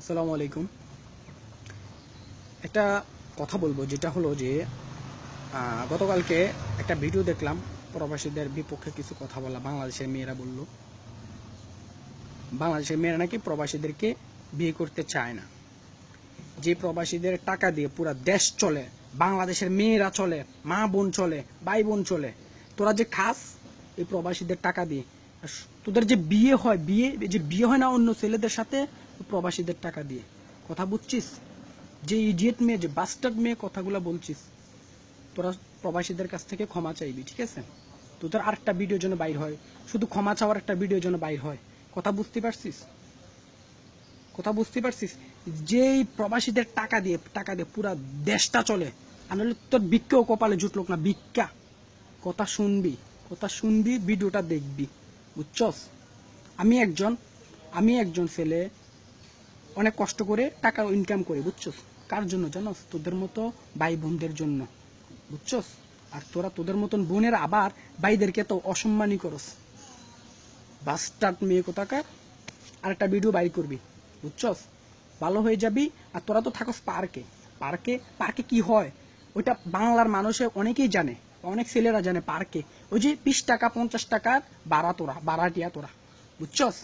আসসালামু আলাইকুম। একটা কথা বলবো, যেটা হলো যে গতকালকে একটা ভিডিও দেখলাম, প্রবাসীদের বিপক্ষে কিছু কথা বলা বাংলাদেশের মেয়েরা বলল বাংলাদেশের মেয়েরা নাকি প্রবাসীদেরকে বিয়ে করতে চায় না। যে প্রবাসীদের টাকা দিয়ে পুরা দেশ চলে, বাংলাদেশের মেয়েরা চলে, মা বোন চলে, ভাই বোন চলে, তোরা যে খাস এই প্রবাসীদের টাকা দিয়ে। তোদের যে বিয়ে হয় না অন্য ছেলেদের সাথে, প্রবাসীদের টাকা দিয়ে। কথা বুঝছিস? যে ইডিয়েট মেয়ে, যে বাস্টার্ড মেয়ে কথাগুলো বলছিস, তোরা প্রবাসীদের কাছ থেকে ক্ষমা চাইবি, ঠিক আছে? তোদের আরেকটা ভিডিও যেন বাইর হয়, শুধু ক্ষমা চাওয়ার একটা ভিডিও যেন বাইর হয়। কথা বুঝতে পারছিস? যেই প্রবাসীদের টাকা দিয়ে পুরা দেশটা চলে, আর নাহলে তোর ভিক্ষাও কপালে জুটলোক না, ভিক্ষা। কথা শুনবি, ভিডিওটা দেখবি, বুঝছস? আমি একজন ছেলে, অনেক কষ্ট করে টাকা ইনকাম করি, বুঝছস? কার জন্য জানোস? তোদের মতো ভাই বোনদের জন্য, বুঝছস? আর তোরা তোদের মতন বোনের আবার ভাইদেরকে তো অসম্মানই করস, বাস্টার্ড মেয়ে কোথাকার। আর একটা ভিডিও বাইর করবি, বুঝছস? ভালো হয়ে যাবি। আর তোরা তো থাকস পার্কে কি হয় ওইটা বাংলার মানুষে অনেকেই জানে, অনেক ছেলেরা জানে। পার্কে ওই যে 20 টাকা 50 টাকার ভাড়াটিয়া তোরা, বুঝছস?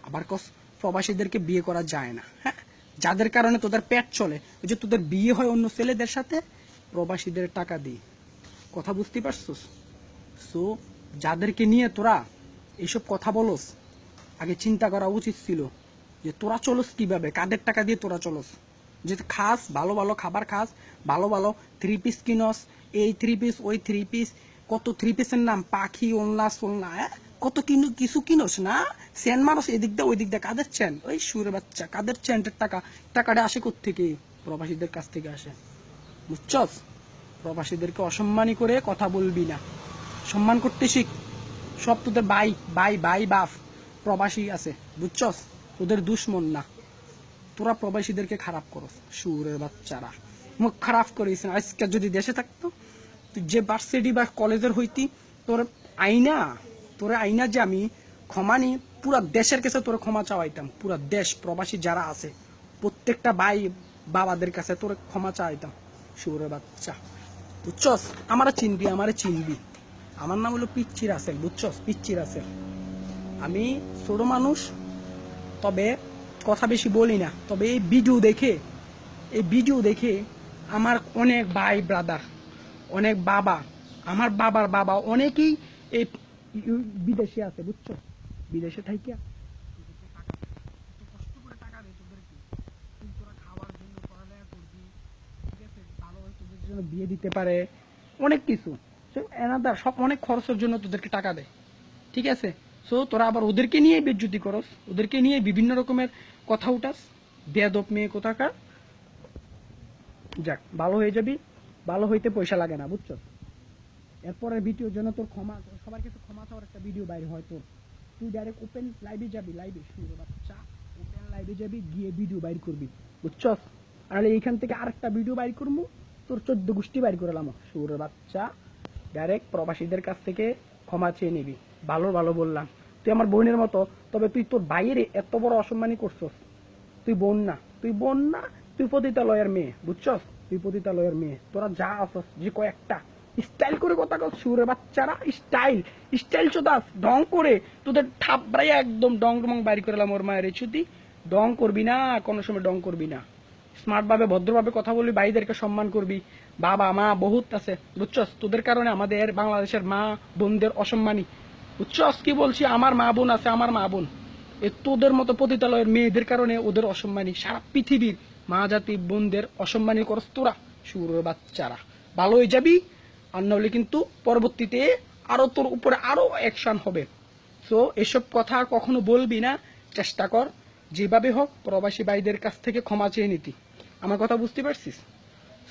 আবার কস প্রবাসীদেরকে বিয়ে করা যায় না। হ্যাঁ, যাদের কারণে তোদের পেট চলে, ওই যে তোদের বিয়ে হয় অন্য ছেলেদের সাথে প্রবাসীদের টাকা দিয়ে। কথা বুঝতে পারছস? সো যাদেরকে নিয়ে তোরা এইসব কথা বলস, আগে চিন্তা করা উচিত ছিল যে তোরা চলস কিভাবে, কাদের টাকা দিয়ে তোরা চলস। যে খাস, ভালো ভালো খাবার খাস, ভালো ভালো 3 পিস কিনস, এই 3 পিস ওই 3 পিস, কত 3 পিসের নাম, পাখি, ওলনা সোলনা, কত কিছু কিনস না, সেন মারস এদিক দিয়ে ওই দিক দিয়ে। কাদের চেন? ওই সুরে বাচ্চা, কাদের চেনটার টাকাটা আসে কোত্থেকে? প্রবাসীদের কাছ থেকে আসে, বুঝছস? প্রবাসীদেরকে অসম্মানী করে কথা বলবি না, সম্মান করতে শিখ। সব তোদের বাপ প্রবাসী আছে, বুঝছস? তোদের দুশ্মন না। তোরা প্রবাসীদেরকে খারাপ করস, সুরের বাচ্চারা। মুখ খারাপ করিস না। আজকে যদি দেশে থাকতো, তুই যে ভার্সিটি বা কলেজের হইতি, তোরে আইনা যে আমি ক্ষমা নি, পুরা দেশের কাছে তোর ক্ষমা চাওয়াইতাম। পুরা দেশ প্রবাসী যারা আছে প্রত্যেকটা ভাই বাবাদের কাছে তোর ক্ষমা চাওয়াইতাম, সুরের বাচ্চা, বুঝছস? আমারে চিনবি। আমার নাম হলো পিচ্চি রাসেল, বুঝছস? পিচ্চি রাসেল। আমি ছোট মানুষ, তবে কথা বেশি বলি না। তবে এই ভিডিও দেখে আমার অনেক ভাই ব্রাদার, অনেক বাবা, আমার বাবার বাবা অনেকেই এই বিদেশে আছে, বুঝছো? বিদেশে থাইকা কষ্ট করে টাকা দেয় তোদেরকে, তোরা খাওয়ার জন্য, পড়ালেখা করবি, ঠিক আছে? ভালো তোদের জন্য বিয়ে দিতে পারে, অনেক কিছু। এনাদার সব অনেক খরচের জন্য তোদেরকে টাকা দেয়, ঠিক আছে? সো তোরা আবার ওদেরকে নিয়ে বেজ্জতি করস, ওদেরকে নিয়ে বিভিন্ন রকমের কথা উঠাস, বেয়াদব মেয়ে কোথাকার। যাক, ভালো হয়ে যাবি। ভালো হইতে পয়সা লাগে না, বুঝছো? এরপরের ভিডিওর জন্য তোর ক্ষমা, সবার কাছে ক্ষমা চাওয়ার একটা ভিডিও বাইরে হয় তোর। তুই ডাইরেক্ট ওপেন লাইভে যাবি, বাচ্চা, ওপেন লাইভে যাবি, গিয়ে ভিডিও বাইর করবি, বুঝছস? আর এইখান থেকে আরেকটা ভিডিও বাইর করবো, তোর 14 গোষ্ঠী বাইর করলাম, সুরের বাচ্চা। ডাইরেক্ট প্রবাসীদের কাছ থেকে ক্ষমা চেয়ে নিবি। ভালো বললাম, তুই আমার বোনের মতো, তবে তুই তোর বাইরে এত বড় অসম্মানী করছস। তুই বোন না, তুই পতিতালয়ের মেয়ে, বুঝছস? তুই পতিতালয়ের মেয়ে। তোরা যা আসস, যে কয়েকটা স্টাইল করে কথা কস, সুরে বাচ্চারা, স্টাইল চোদাস, ডং করে তোদের থাপড়াই একদম ডং বাইর করলাম। ওর মায়ের ছুটি ডং করবি না, কোনো সময় ডং করবি না। স্মার্ট ভাবে, ভদ্রভাবে কথা বলবি, ভাইদেরকে সম্মান করবি। বাবা মা বহুত আছে, বুঝছস? তোদের কারণে আমাদের বাংলাদেশের মা বোনদের অসম্মানী, বুঝছস কি বলছি? আমার মা বোন আছে, আমার মা বোন তোদের মতো পতিতালয়ের মেয়েদের কারণে ওদের অসম্মানী। সারা পৃথিবীর মা জাতি বোনদের অসম্মানী করস তোরা, সুরের বাচ্চারা। ভালো হয়ে যাবি, আর নাহলে কিন্তু পরবর্তীতে আরো তোর উপরে আরো অ্যাকশন হবে। সো এসব কথা আর কখনো বলবি না। চেষ্টা কর যেভাবে হোক প্রবাসী ভাইদের কাছ থেকে ক্ষমা চেয়ে নিতি। আমার কথা বুঝতে পারছিস?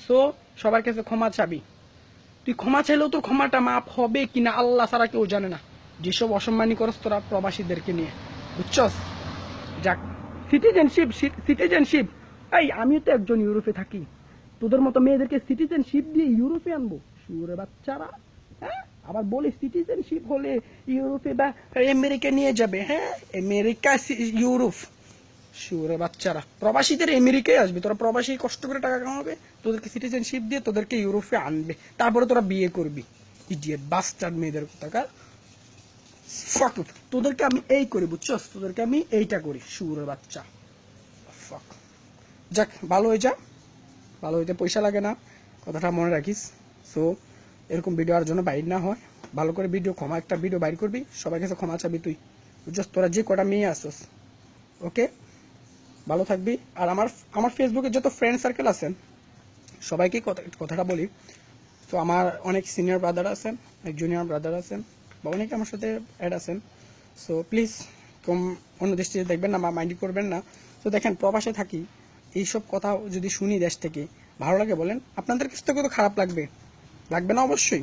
সো সবার কাছে ক্ষমা চাবি। তুই ক্ষমা চাইলেও তোর ক্ষমাটা মাপ হবে কিনা আল্লাহ ছাড়া কেউ জানে না। যেসব অসম্মানী করস তোরা প্রবাসীদেরকে নিয়ে, বুঝছস? যাক, সিটিজেনশিপ। এই আমিও তো একজন ইউরোপে থাকি, তোদের মতো মেয়েদেরকে সিটিজেনশিপ দিয়ে ইউরোপে আনবো, সুরে বাচ্চারা। হ্যাঁ, আবার বলে সিটিজেনশিপ হলে ইউরোপে বা আমেরিকা নিয়ে যাবে। হ্যাঁ, আমেরিকা ইউরোপ শিওরে বাচ্চারা প্রবাসীদের আমেরিকায় আসবে, তোরা প্রবাসী কষ্ট করে টাকা কামাবে, তোদেরকে সিটিজেনশিপ দিয়ে তোদেরকে ইউরোপে আনবে, তারপরে তোরা বিয়ে করবি। ইডিয়েট বাস্টার্ড মেয়েদের টাকা ফাক। তোদেরকে আমি এই করি বুঝছস, তোদেরকে আমি এইটা করি শিওরে বাচ্চা ফাক। যাক ভালো হয়ে যা, ভালো হইতে পয়সা লাগে না, কথাটা মনে রাখিস। সো এরকম ভিডিও আর জন্য বাইর না হয়, ভালো করে ভিডিও ক্ষমা একটা ভিডিও বাইর করবি, সবার কাছে ক্ষমা চাবি তুই বুঝছস, তোরা যে কটা মেয়ে আসছস। ওকে, ভালো থাকবি। আর আমার ফেসবুকে যত ফ্রেন্ড সার্কেল আছেন সবাইকে কথাটা বলি, তো আমার অনেক সিনিয়র ব্রাদার আছেন, অনেক জুনিয়র ব্রাদার আছেন, বা অনেকে আমার সাথে অ্যাড আছেন। সো প্লিজ কম অন্য দৃষ্টিতে দেখবেন না বা মাইন্ড করবেন না। তো দেখেন প্রবাসে থাকি, এইসব কথা যদি শুনি দেশ থেকে, ভালো লাগে বলেন? আপনাদের কাছ থেকে তো খারাপ লাগবে, লাগবে না অবশ্যই।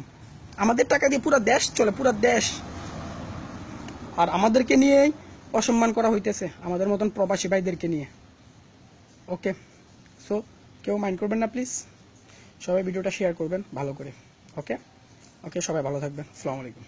আমাদের টাকা দিয়ে পুরো দেশ চলে, পুরো দেশ, আর আমাদেরকে নিয়েই অসম্মান করা হইতেছে, আমাদের মতন প্রবাসী ভাইদেরকে নিয়ে। ওকে, সো কেউ মাইন্ড করবেন না প্লিজ, সবাই ভিডিওটা শেয়ার করবেন ভালো করে। ওকে ওকে, সবাই ভালো থাকবেন, আসসালামু আলাইকুম।